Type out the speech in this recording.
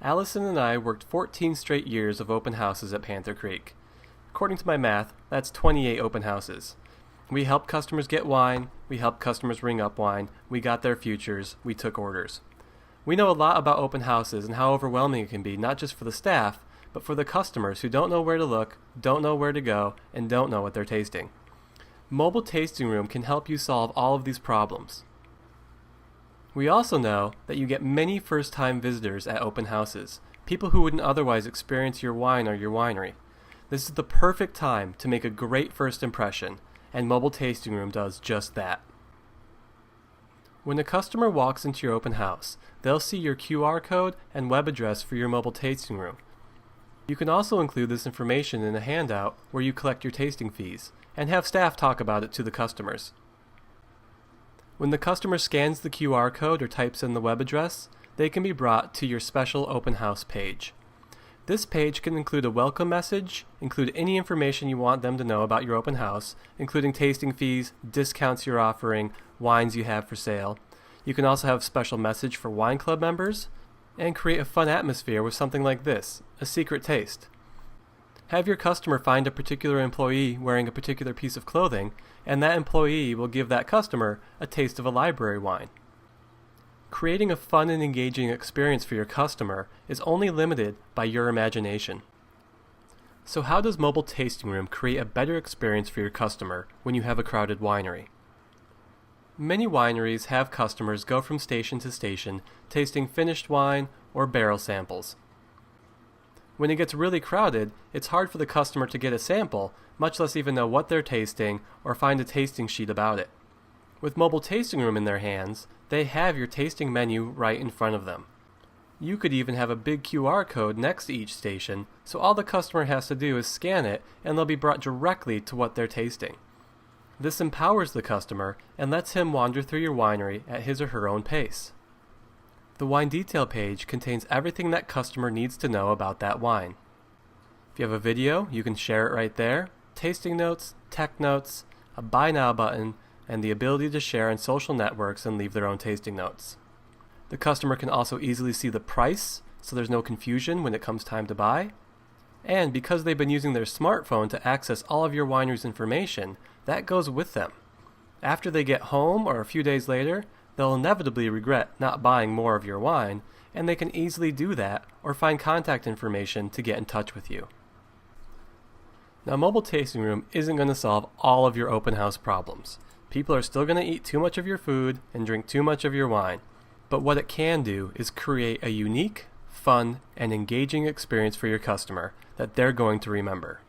Allison and I worked 14 straight years of open houses at Panther Creek. According to my math, that's 28 open houses. We helped customers get wine, we helped customers ring up wine, we got their futures, we took orders. We know a lot about open houses and how overwhelming it can be, not just for the staff, but for the customers who don't know where to look, don't know where to go, and don't know what they're tasting. Mobile Tasting Room can help you solve all of these problems. We also know that you get many first-time visitors at open houses, people who wouldn't otherwise experience your wine or your winery. This is the perfect time to make a great first impression, and Mobile Tasting Room does just that. When a customer walks into your open house, they'll see your QR code and web address for your Mobile Tasting Room. You can also include this information in a handout where you collect your tasting fees, and have staff talk about it to the customers. When the customer scans the QR code or types in the web address, they can be brought to your special open house page. This page can include a welcome message, include any information you want them to know about your open house, including tasting fees, discounts you're offering, wines you have for sale. You can also have a special message for wine club members, and create a fun atmosphere with something like this, a secret taste. Have your customer find a particular employee wearing a particular piece of clothing, and that employee will give that customer a taste of a library wine. Creating a fun and engaging experience for your customer is only limited by your imagination. So how does Mobile Tasting Room create a better experience for your customer when you have a crowded winery? Many wineries have customers go from station to station tasting finished wine or barrel samples. When it gets really crowded, it's hard for the customer to get a sample, much less even know what they're tasting or find a tasting sheet about it. With Mobile Tasting Room in their hands, they have your tasting menu right in front of them. You could even have a big QR code next to each station, so all the customer has to do is scan it and they'll be brought directly to what they're tasting. This empowers the customer and lets him wander through your winery at his or her own pace. The wine detail page contains everything that customer needs to know about that wine. If you have a video, you can share it right there, tasting notes, tech notes, a buy now button, and the ability to share on social networks and leave their own tasting notes. The customer can also easily see the price, so there's no confusion when it comes time to buy. And because they've been using their smartphone to access all of your winery's information, that goes with them. After they get home or a few days later, they'll inevitably regret not buying more of your wine, and they can easily do that or find contact information to get in touch with you. Now, Mobile Tasting Room isn't going to solve all of your open house problems. People are still going to eat too much of your food and drink too much of your wine. But what it can do is create a unique, fun, and engaging experience for your customer that they're going to remember.